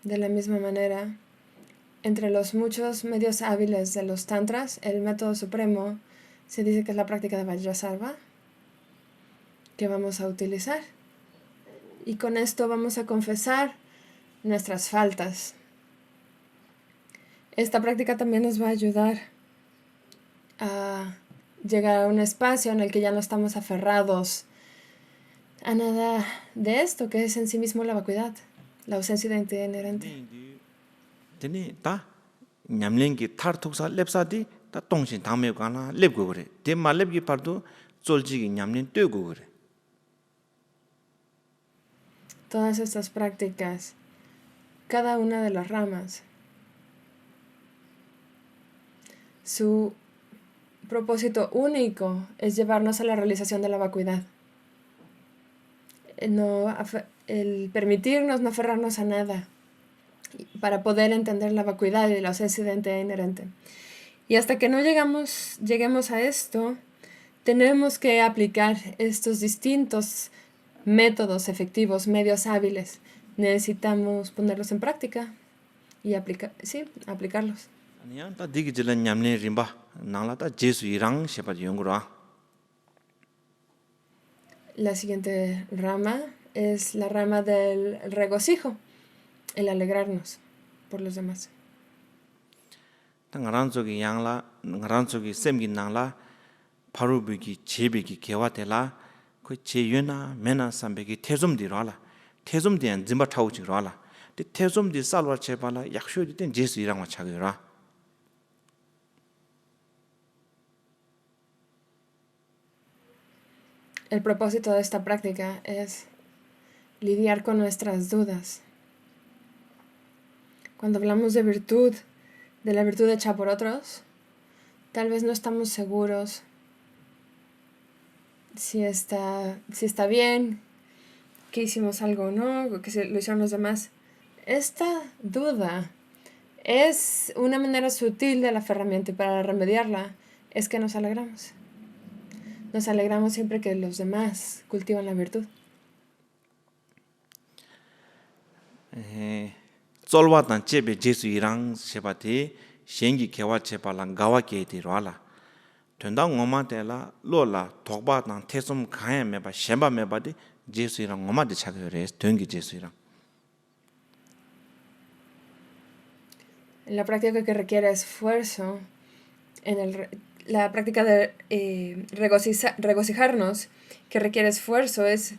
De la misma manera, entre los muchos medios hábiles de los tantras, el método supremo se dice que es la práctica de Vajrasarva que vamos a utilizar. Y con esto vamos a confesar nuestras faltas. Esta práctica también nos va a ayudar a llegar a un espacio en el que ya no estamos aferrados a nada de esto, que es en sí mismo la vacuidad, la ausencia de identidad inherente. Teni ta nyamlengi tar tuksa lepsa di ta tongchin tangme kangla lepgo gore. Te ma lepgi pardu zolchigi nyamlen tögo gore. Todas estas prácticas, cada una de las ramas, su propósito único es llevarnos a la realización de la vacuidad. El permitirnos no aferrarnos a nada para poder entender la vacuidad y la ausencia de identidad inherente. Y hasta que no lleguemos a esto, tenemos que aplicar estos distintos métodos efectivos, medios hábiles. Necesitamos ponerlos en práctica y aplicarlos. Yang ta digi jila nyamlen rimba nangla ta jesu irang shepa yongura. La siguiente rama es la rama del regocijo, el alegrarnos por los demás. Ta ngaranzogi yangla ngaranzogi semgi nangla parubigi chebigi gewatela ko cheyuna mena sambegi tezumdi rala tezumdi an zimba tauchi rala de tezumdi salwa chepala yakshodi ten jesu irangwa chagira. El propósito de esta práctica es lidiar con nuestras dudas. Cuando hablamos de virtud, de la virtud hecha por otros, tal vez no estamos seguros si está bien, que hicimos algo o no, que lo hicieron los demás. Esta duda es una manera sutil del aferramiento y para remediarla es que nos alegramos. Nos alegramos siempre que los demás cultivan la virtud. Zolwa tan chebe jesu irang shepa te shengi kewa chepa la gawa ke ti rala. Tunda ngoma te la lo la tokba tan tesum kaya meba shemba meba de jesu irang ngoma de chakyo res tungi jesu irang. La práctica que requiere esfuerzo, la práctica de regocijarnos, que requiere esfuerzo, es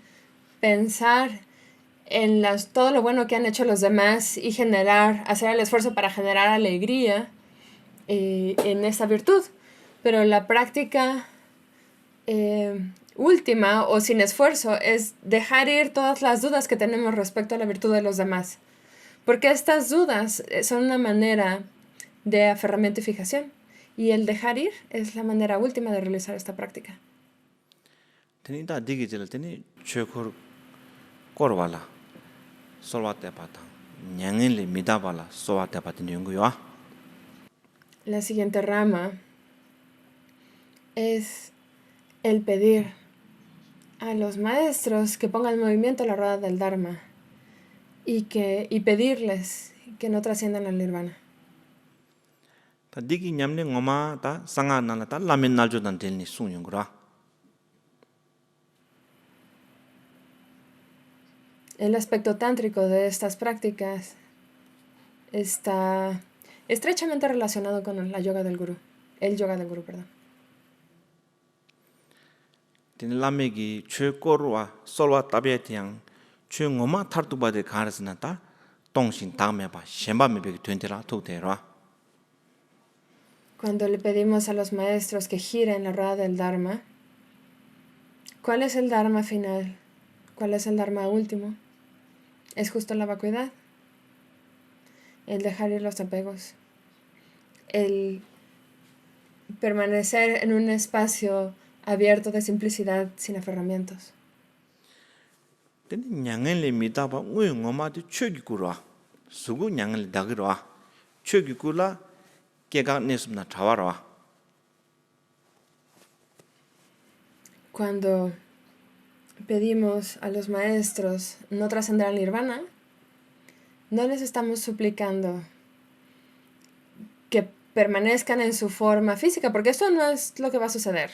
pensar en todo lo bueno que han hecho los demás y hacer el esfuerzo para generar alegría en esa virtud. Pero la práctica última o sin esfuerzo es dejar ir todas las dudas que tenemos respecto a la virtud de los demás. Porque estas dudas son una manera de aferramiento y fijación. Y el dejar ir es la manera última de realizar esta práctica. Teni ta digi jila teni chökur korwala solwa tepa tang nyangin le midabala sowa tepa teni yungu yuwa. La siguiente rama es el pedir a los maestros que pongan en movimiento la rueda del Dharma y pedirles que no trasciendan al nirvana. Ta digi nyamne ngoma ta sanga nala ta lamin naljo dan telni sung yungura. El aspecto tántrico de estas prácticas está estrechamente relacionado con el yoga del gurú, perdón. Teni lamegi chö korwa solwa tabia tiang chö ngoma tartuba de karasina ta tongshin tangmeba shemba mebeki tuentera tukterwa. Cuando le pedimos a los maestros que giren la rueda del Dharma, ¿cuál es el Dharma final? ¿Cuál es el Dharma último? Es justo la vacuidad, el dejar ir los apegos, el permanecer en un espacio abierto de simplicidad sin aferramientos. Teni nyangele mitaba ngui ngoma de chogi kurwa. Sugu nyangele dagirwa. Chogi kula kega nesumna tawarwa. Cuando pedimos a los maestros no trascender al nirvana, no les estamos suplicando que permanezcan en su forma física, porque eso no es lo que va a suceder.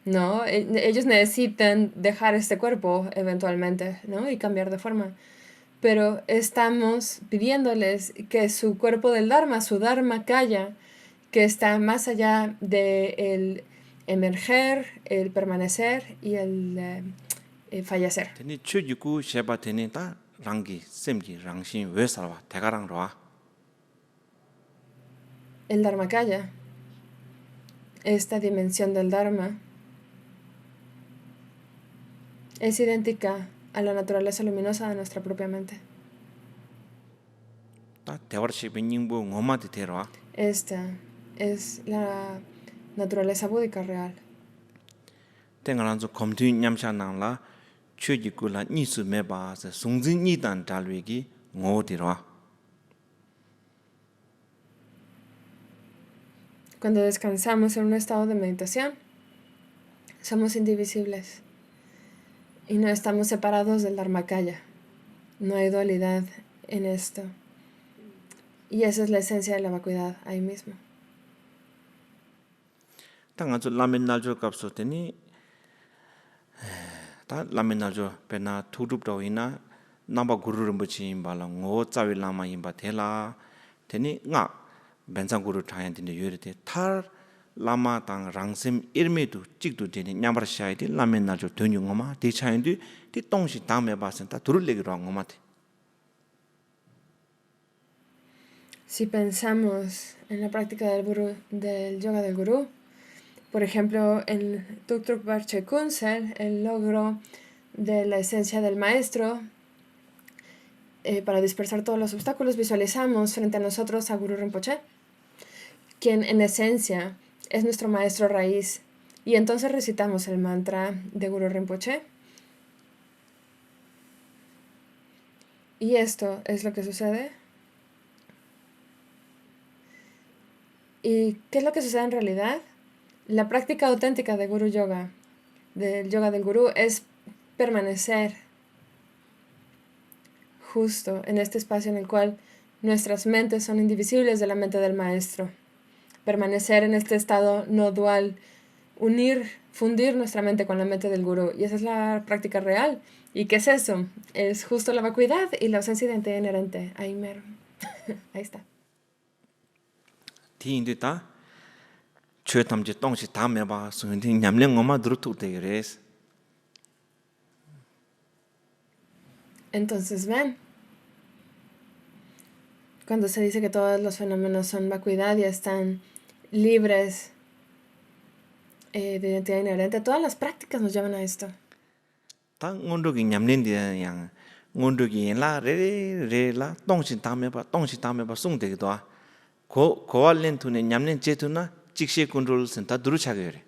No, ellos necesitan dejar este cuerpo eventualmente, ¿no? Y cambiar de forma. Pero estamos pidiéndoles que su cuerpo del Dharma, su Dharma Kaya, que está más allá de el emerger, el permanecer y el fallecer. Teni chogi ku sheba teni ta rangi semgi rangshin wesarwa tegarangwa. El Dharmakaya, esta dimensión del Dharma, es idéntica a la naturaleza luminosa de nuestra propia mente. Ta tewarshi nyingbo ngoma de terwa. Esta es la naturaleza búdica real. Tengaranzo komtu nyamsha nangla chogi kula nisu meba se sungzin nidan dalwegi ngo dirwa. Cuando descansamos en un estado de meditación, somos indivisibles y no estamos separados del Dharmakaya. No hay dualidad en esto. Y esa es la esencia de la vacuidad ahí mismo. Tangazo lamen naljo kapso teni ta lamen naljo pena thudup dawina namba guru rimbachi imbala ngo tsawi lama imba thela teni nga bensang guru thayan tini yorite thar lama tang rangsim irmedu chikdu tini nyambar shaidi lamen naljo tonyu ngoma di chayindi di tongshi tangme basen ta turulegi rwa ngoma te. Si pensamos en la práctica del yoga del gurú, por ejemplo, en Tuk Truk Barche Kunsel, el logro de la esencia del maestro, para dispersar todos los obstáculos, visualizamos frente a nosotros a Guru Rinpoche, quien en esencia es nuestro maestro raíz. Y entonces recitamos el mantra de Guru Rinpoche. Y esto es lo que sucede. ¿Y qué es lo que sucede en realidad? La práctica auténtica de Guru Yoga, del yoga del gurú, es permanecer justo en este espacio en el cual nuestras mentes son indivisibles de la mente del maestro. Permanecer en este estado no dual, fundir nuestra mente con la mente del gurú. Y esa es la práctica real. ¿Y qué es eso? Es justo la vacuidad y la ausencia de identidad inherente. Ahí mero. Ahí está. Ti ta chö tamje tongshi tame ba sundi nyamle ngoma drutu de gres. Entonces ven, cuando se dice que todos los fenómenos son vacuidad y están libres de identidad inherente, todas las prácticas nos llevan a esto. Ta ngondo gi nyamlen de yang ngondo gi la re la tongshi tame ba sung de do ko alen tune nyamlen je tuna 직시의 control 센터 두루차게 그래.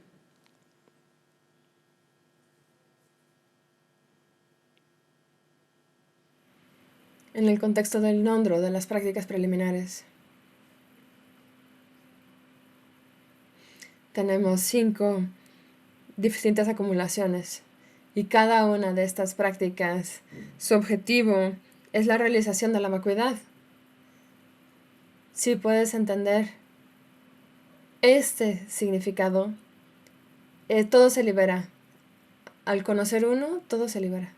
En el contexto del Nondro, de las prácticas preliminares, tenemos 5 distintas acumulaciones y cada una de estas prácticas, su objetivo es la realización de la vacuidad. Si puedes entender este significado, todo se libera. Al conocer uno, todo se libera.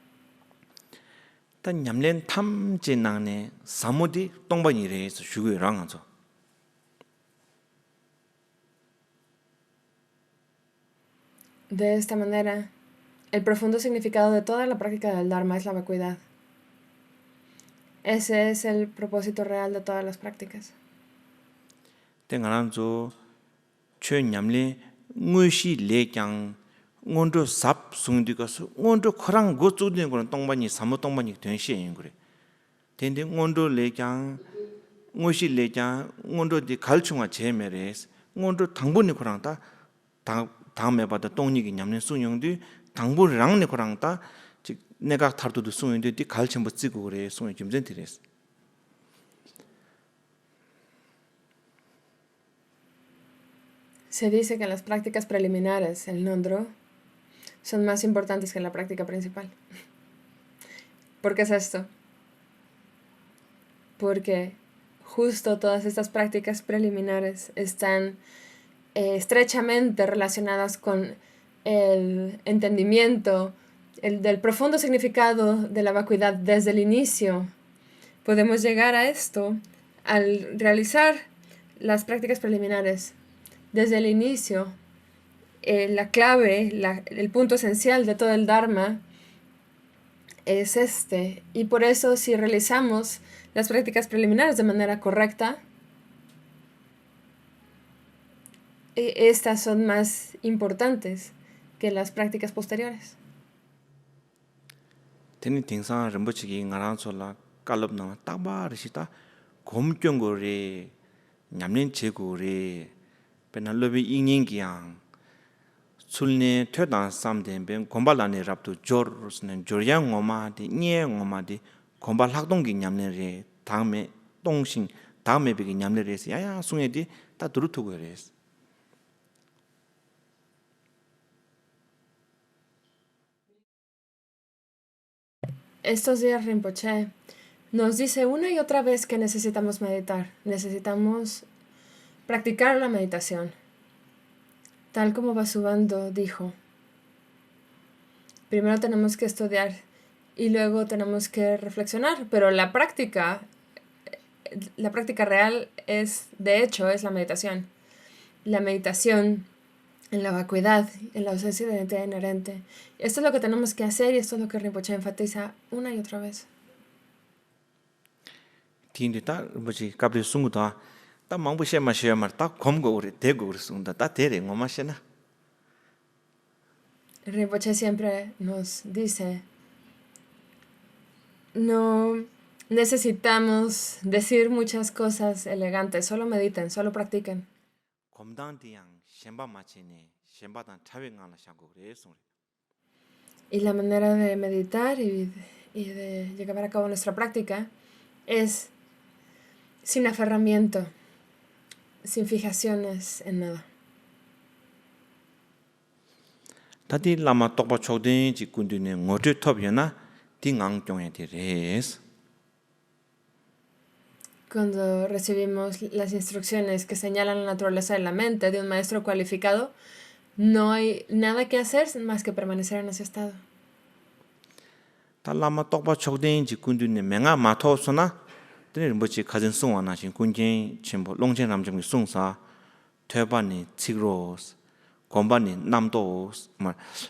다 냠len 탐진낭네 사무디 동반이래서 주의랑하죠. De esta manera, el profundo significado de toda la práctica del Dharma es la vacuidad. Ese es el propósito real de todas las prácticas. 땡가란조 최냠레 무시 레짱 ngondo sap sungdikasu ngondo khorang go chudin ko tongbani samu tongbani tönshi yin gure tende ngondo lekyang ngoshi lekyang ngondo di kalchunga jemeres ngondo tangboni khorang ta 다음에 받아 동력이 냠는 수용도 당부랑네 거랑다 즉 내가 탈도도 수용도 뒤 갈침부 찍고 그래 수용 좀 전들했어. Se dice que las prácticas preliminares, el nondro, son más importantes que la práctica principal. ¿Por qué es esto? Porque justo todas estas prácticas preliminares están estrechamente relacionadas con el entendimiento del profundo significado de la vacuidad desde el inicio. Podemos llegar a esto al realizar las prácticas preliminares desde el inicio. La clave, el punto esencial de todo el Dharma es este. Y por eso si realizamos las prácticas preliminares de manera correcta, estas son más importantes que las prácticas posteriores. Teni tingsan rinpochegi ngaran sola kalab na takba rishita gomkyongo re nyamlen chego re pena lobi ingning gyang sulne thödan samden ben gombalane raptu jor snen joryang ngoma di nye ngoma di gombal hakdong gi nyamlen re dangme dongsin dangme bi gi nyamlen re ya sungye di ta durutu go re. Estos días Rinpoche nos dice una y otra vez que necesitamos meditar, necesitamos practicar la meditación. Tal como Vasubandhu dijo, primero tenemos que estudiar y luego tenemos que reflexionar, pero la práctica real es, de hecho, es la meditación. La meditación en la vacuidad, en la ausencia de identidad inherente. Esto es lo que tenemos que hacer y esto es lo que Rinpoche enfatiza una y otra vez. Tindita Rinpoche kapri sunguta ta mangbu shema shema ta komgo ure dego ure sungda ta tere ngoma shena. Rinpoche siempre nos dice, no necesitamos decir muchas cosas elegantes, solo mediten, solo practiquen. Y la manera de meditar y de llevar a cabo nuestra práctica es sin aferramiento, sin fijaciones en nada. Tati lama tokpa chokden ji kundune ngote tobyana di ngang kyongye di res. Cuando recibimos las instrucciones que señalan la naturaleza de la mente de un maestro cualificado, no hay nada que hacer más que permanecer en ese estado. Ta lama tokpa chokden ji kundune menga mato sona tene rinpoche kazin sungwa na shin kunjen chenpo longchen ramcham ki sungsa tueba ni tsigros gomba ni namdos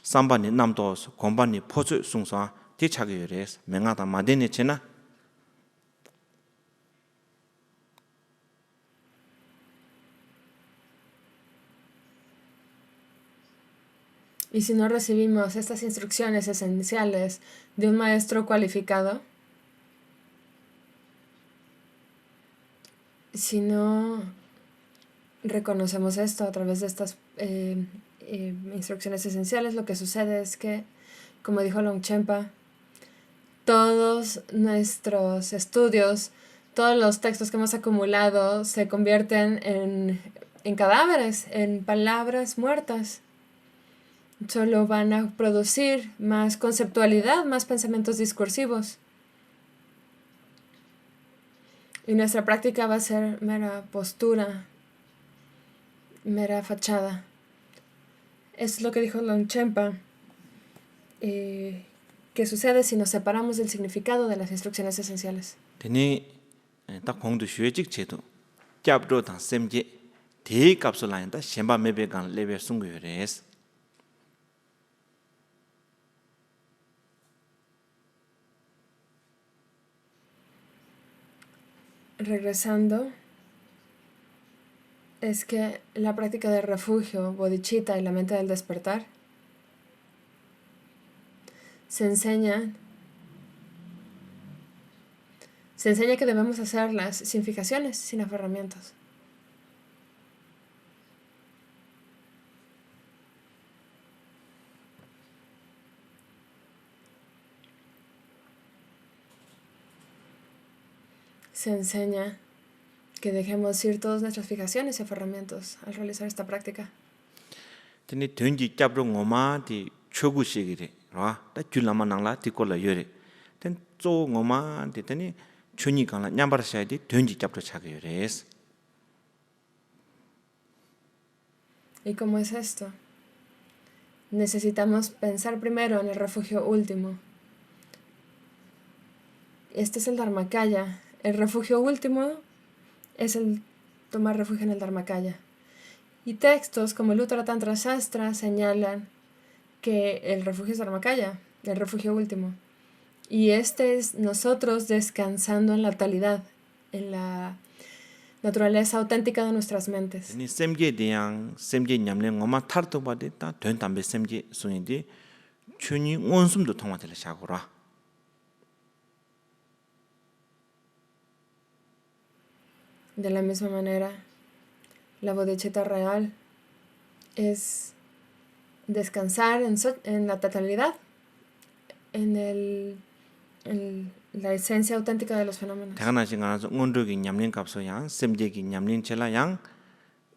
samba ni namdos gomba ni pocho sungsa di chagi res menga ta madene chena. Y si no recibimos estas instrucciones esenciales de un maestro cualificado, si no reconocemos esto a través de estas instrucciones esenciales, lo que sucede es que, como dijo Longchenpa, todos nuestros estudios, todos los textos que hemos acumulado se convierten en cadáveres, en palabras muertas. Solo van a producir más conceptualidad, más pensamientos discursivos. Y nuestra práctica va a ser mera postura, mera fachada. Es lo que dijo Longchenpa. ¿Qué sucede si nos separamos del significado de las instrucciones esenciales? Tene ta kongdu shuejik chedo kyabro ta semje de kapsulain ta shemba mebe gan lebe sungu res. Regresando, es que la práctica de refugio, bodhicitta y la mente del despertar se enseña que debemos hacerlas sin fijaciones, sin aferramientos. se enseña que dejemos ir todas nuestras fijaciones y aferramientos al realizar esta práctica. Tene 던지 잡로 ngo마디 초구식이래. 라. 다 줄라만랑라 디콜라 요래. 된 쪼 ngo마디 tene 춘이간라 냠바르샤디 던지 잡로 차게요레스. ¿Y cómo es esto? Necesitamos pensar primero en el refugio último. Este es el Dharmakaya. El refugio último es el tomar refugio en el Dharmakaya. Y textos como el Uttara Tantra Shastra señalan que el refugio es Dharmakaya, el refugio último. Y este es nosotros descansando en la totalidad, en la naturaleza auténtica de nuestras mentes. Tene semje deyang semje 냠내 ngoma tarto bade ta 된 담배 semje 소인데 춘이 원숨도 통화될 샤고라. De la misma manera, la bodhicitta real es descansar en la totalidad, en la esencia auténtica de los fenómenos. 대가나시 가서 온도기 냠낸 값소양 semje기 냠낸 첼라양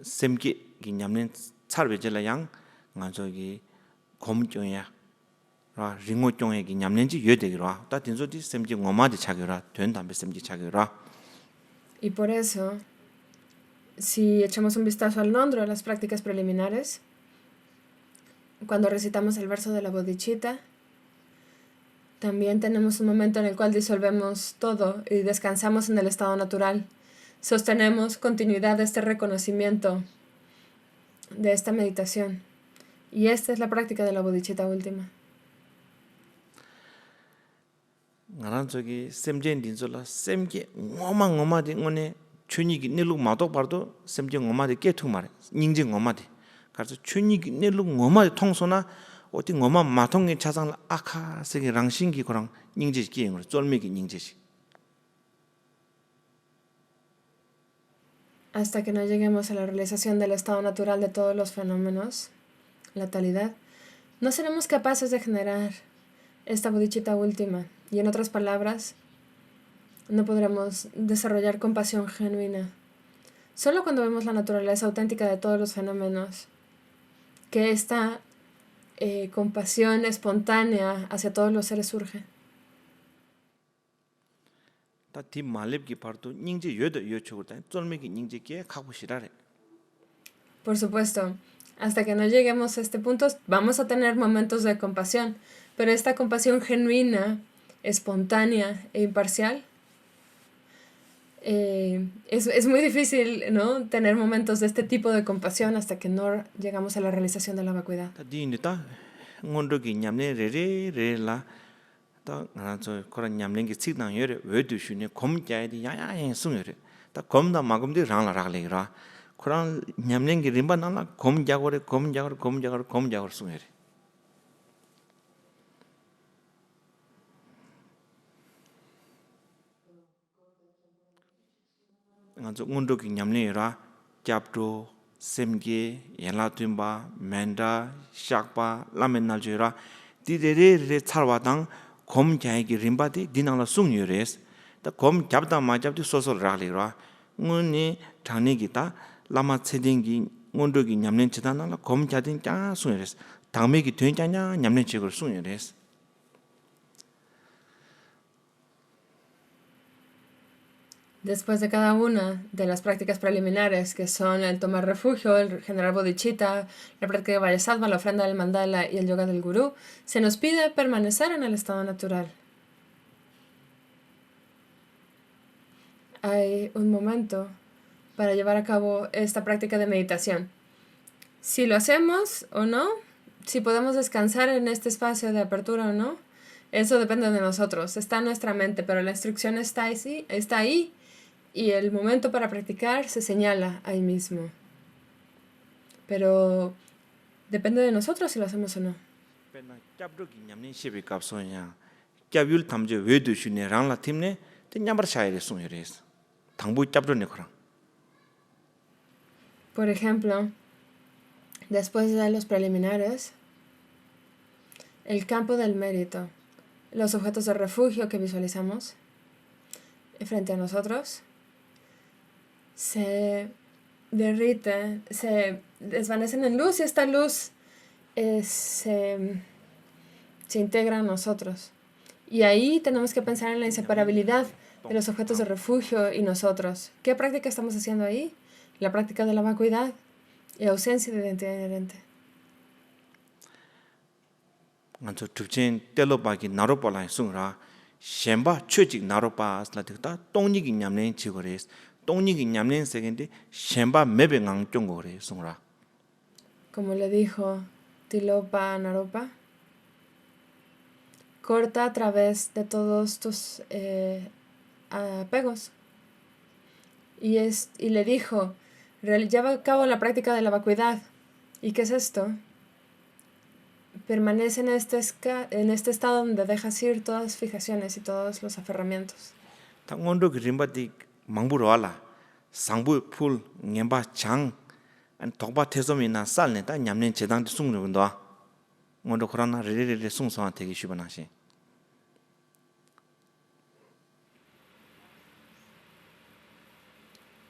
semje기 냠낸 차르베젤라양 가저기 검종이야. 라 링고종에기 냠낸지 여되기라. 다 딘소디 semje ngomadi 차기라. 된 담배 semje 차기라. Y por eso, si echamos un vistazo al Nondro de las prácticas preliminares, cuando recitamos el verso de la bodhicitta, también tenemos un momento en el cual disolvemos todo y descansamos en el estado natural. Sostenemos continuidad de este reconocimiento, de esta meditación. Y esta es la práctica de la bodhicitta última. ngaran 저기 semjen dinzola semje ngomadi ngone 춘이기 내룩 마도 봐도 semje ngomadi 깨투 말해 닝제 ngomadi 그래서 춘이기 내룩 ngomadi 통소나 어디 ngoma 마통에 차상 아카세기 랑신기 거랑 닝제 기행으로 쫄매기 닝제시 Hasta que no lleguemos a la realización del estado natural de todos los fenómenos, la totalidad, no seremos capaces de generar esta bodhicitta última. Y en otras palabras, no podremos desarrollar compasión genuina. Solo cuando vemos la naturaleza auténtica de todos los fenómenos, que esta compasión espontánea hacia todos los seres surge. 다티 말렙기 파르도 닝제 여도 요초고다 쫄매기 닝제기에 가고 싶다래 Por supuesto, hasta que no lleguemos a este punto, vamos a tener momentos de compasión, pero esta compasión genuina, espontánea e imparcial, es muy difícil, ¿no?, tener momentos de este tipo de compasión hasta que no llegamos a la realización de la vacuidad. 다디니다 ngondo기 냠네 레레레라 다 나저 그런 냠랭기 식당 여래 외두슈네 검자이디 야야행 숭여래 다 검다 마금디 랑라라글이라 그런 냠랭기 림바나나 검자고래 검자고래 숭여래 ngazo ngondogi 냠네라 잡도 semge 연라팀바 멘다 샥바 라멘날주라 디데레레 차와당 검자이기 림바디 디나라 숭유레스 다검 잡다 마잡디 소소라리라 응니 장내기다 라마 체딩기 ngondogi 냠nen 치다나라 검자딘 짜 숭유레스 당메기 된자냐 냠nen 치걸 숭유레스 Después de cada una de las prácticas preliminares, que son el tomar refugio, el generar bodhicitta, la práctica de Vajrasattva, la ofrenda del mandala y el yoga del gurú, se nos pide permanecer en el estado natural. Hay un momento para llevar a cabo esta práctica de meditación. Si lo hacemos o no, si podemos descansar en este espacio de apertura o no, eso depende de nosotros, está en nuestra mente, pero la instrucción está ahí. Y el momento para practicar se señala ahí mismo. Pero depende de nosotros si lo hacemos o no. Por ejemplo, después de los preliminares, el campo del mérito, los objetos de refugio que visualizamos, frente a nosotros se derrite, se desvanecen en luz y esta luz se integra a nosotros. Y ahí tenemos que pensar en la inseparabilidad de los objetos de refugio y nosotros. ¿Qué práctica estamos haciendo ahí? La práctica de la vacuidad y ausencia de identidad inherente. Nganzo chupchen telo bagi naropa la sungra shemba chojik naropa asla tikta tongni gi nyamnen chigores tongni gi nyamnen segende shemba mebe ngang chongore sungra. Como le dijo Tilopa a Naropa, corta a través de todos tus apegos. Y le dijo, lleva a cabo la práctica de la vacuidad. ¿Y qué es esto? Permanece en este estado donde dejas ir todas las fijaciones y todos los aferramientos. Tangondo gi rimba di mangburo ala sangbu phul ngemba chang an tokba tesomi na salne ta nyamnen chedang de sungro ndo ngondo khorana re sungsa tegi shibana shi.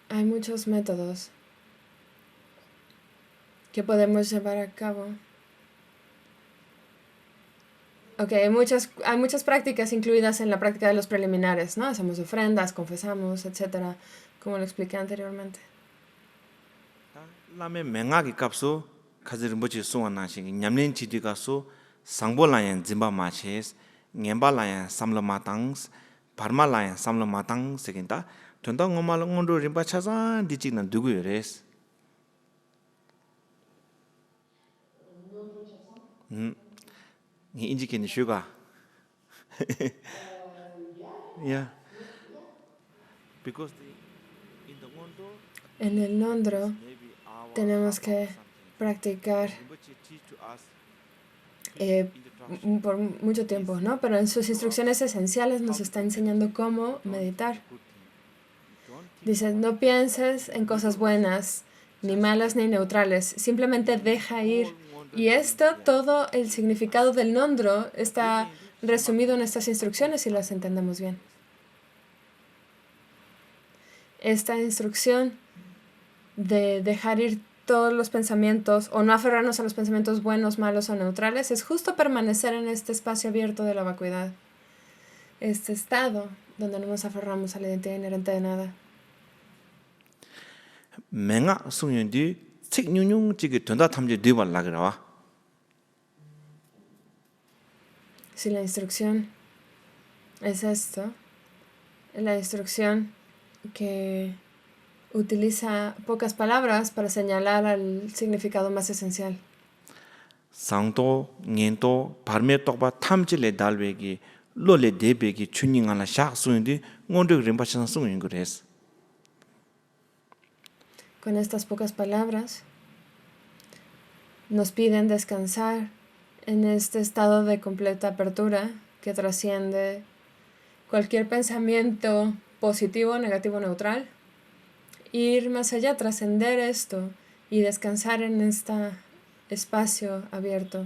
Hay muchos métodos que podemos llevar a cabo. Ok, hay muchas prácticas incluidas en la práctica de los preliminares, ¿no? Hacemos ofrendas, confesamos, etc., como lo expliqué anteriormente. Lame menga gi kapsu khazir mbochi suwa na shi nyamnen chidi ga su sangbo la yan zimba ma ches ngemba la yan samlo matangs parma la yan samlo matang seginda tonda ngomal ngondo rimba chaza dichik na dugu yores. Ni inji ken shuga. Yeah. Because in the ngondo En el Nondro tenemos que practicar por mucho tiempo, ¿no? Pero en sus instrucciones esenciales nos está enseñando cómo meditar. Dice, no pienses en cosas buenas, ni malas ni neutrales, simplemente deja ir. Y todo el significado del Nondro está resumido en estas instrucciones si las entendemos bien. Esta instrucción de dejar ir todos los pensamientos o no aferrarnos a los pensamientos buenos, malos o neutrales es justo permanecer en este espacio abierto de la vacuidad. Este estado donde no nos aferramos a la identidad inherente de nada. menga sungyundi tsik nyung chigi tonda thamje diwa lagrawa. Si la instrucción es esto, la instrucción que utiliza pocas palabras para señalar al significado más esencial. Sangto, ngento, parme tokba thamjile dalwegi, lole debegi chuninga la shak sunyundi ngondog rinpachan sungyungures. Con estas pocas palabras nos piden descansar en este estado de completa apertura que trasciende cualquier pensamiento positivo, negativo, neutral. Ir más allá, trascender esto y descansar en este espacio abierto.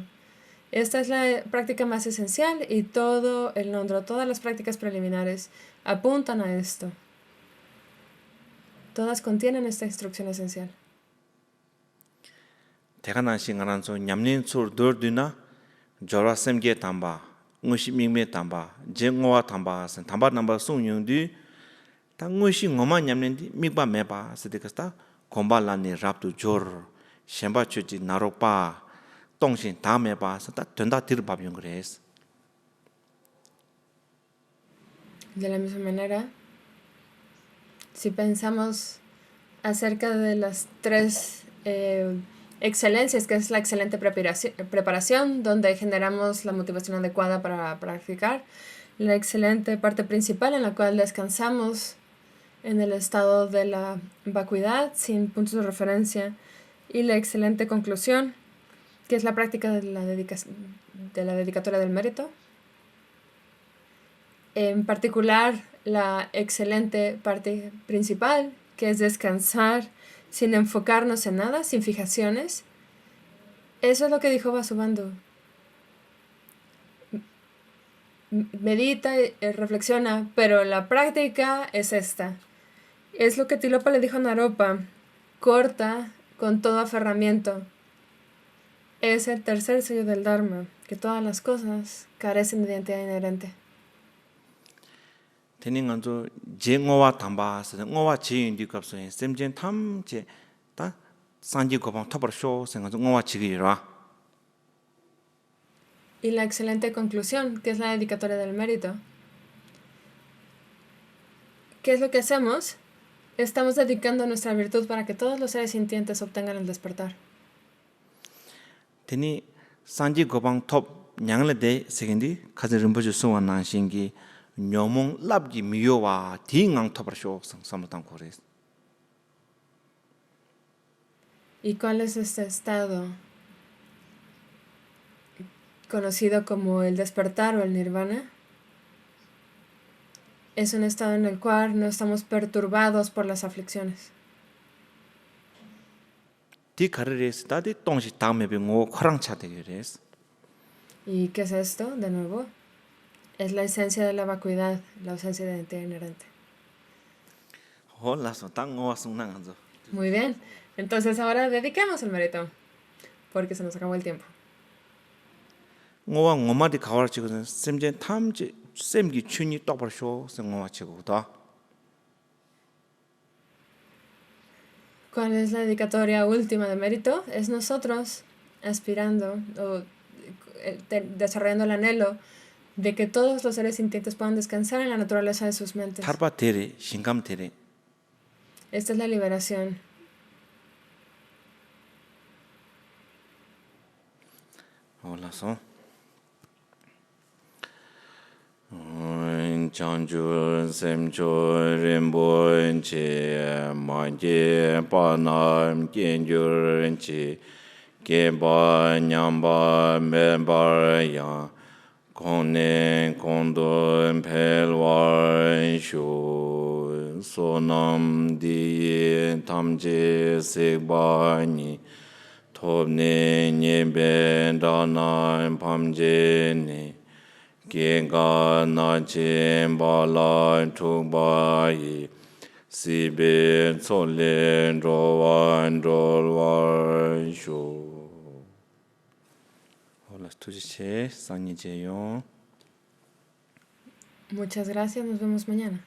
Esta es la práctica más esencial y todo el Nondro, todas las prácticas preliminares apuntan a esto. Todas contienen esta instrucción esencial. Tegana shingaranso nyamnin sur dorduna jorwa semge tamba, ngoshi mingme tamba, je ngowa tamba, tamba namba sungyungdi ta ngoshi ngoma nyamnendi migba meba sedekasta komba lani raptu jor shemba chuji narokpa tongshin ta meba sata tonda tir babyungres. De la misma manera, si pensamos acerca de las tres excelencias, que es la excelente preparación, donde generamos la motivación adecuada para practicar, la excelente parte principal en la cual descansamos en el estado de la vacuidad, sin puntos de referencia, y la excelente conclusión, que es la práctica de la dedicatoria del mérito. En particular, la excelente parte principal, que es descansar sin enfocarnos en nada, sin fijaciones. Eso es lo que dijo Vasubandhu. medita y reflexiona, pero la práctica es esta. Es lo que Tilopa le dijo a Naropa, corta con todo aferramiento. Es el tercer sello del Dharma, que todas las cosas carecen de identidad inherente. Teni nganzo je ngowa tamba se ngowa chi indi kapso semjen tham je ta sanji gobang tabar sho se nganzo ngowa chi gi ra. Y la excelente conclusión, que es la dedicatoria del mérito. ¿Qué es lo que hacemos? Estamos dedicando nuestra virtud para que todos los seres sintientes obtengan el despertar. Teni sanji gobang top nyangle de segendi kaze rinpoche suwa nan shingi nyomong labji miyo wa di ngang tabar sho samutang kores. ¿Y cuál es este estado? Conocido como el despertar o el nirvana. Es un estado en el cual no estamos perturbados por las aflicciones. Di kareres da di tongshi tangmebe ngo korang cha de res. ¿Y qué es esto? De nuevo, es la esencia de la vacuidad, la ausencia de identidad inherente. Hola so tang ngo sung nang nganzo. Muy bien, entonces ahora dediquemos el mérito, porque se nos acabó el tiempo. ngowa ngoma di kawar chigo semjen tham je semgi chuni tabar sho se ngowa chigo da. ¿Cuál es la dedicatoria última de mérito? Es nosotros aspirando o desarrollando el anhelo de que todos los seres sintientes puedan descansar en la naturaleza de sus mentes. Tarpa tere, shingam tere. Esta es la liberación. Hola so. Chanchu semchu rinpo chi manje panam kenjur chi kempa nyamba menpa yang kone kondun pelwar shu sonam diye tamje sekpa ni topne nyebe danan pamje ni Genga na chen ba la tu ba yi si be so le ro wan ro wa shu. Hola, tu che, san ni che yo. Muchas gracias, nos vemos mañana.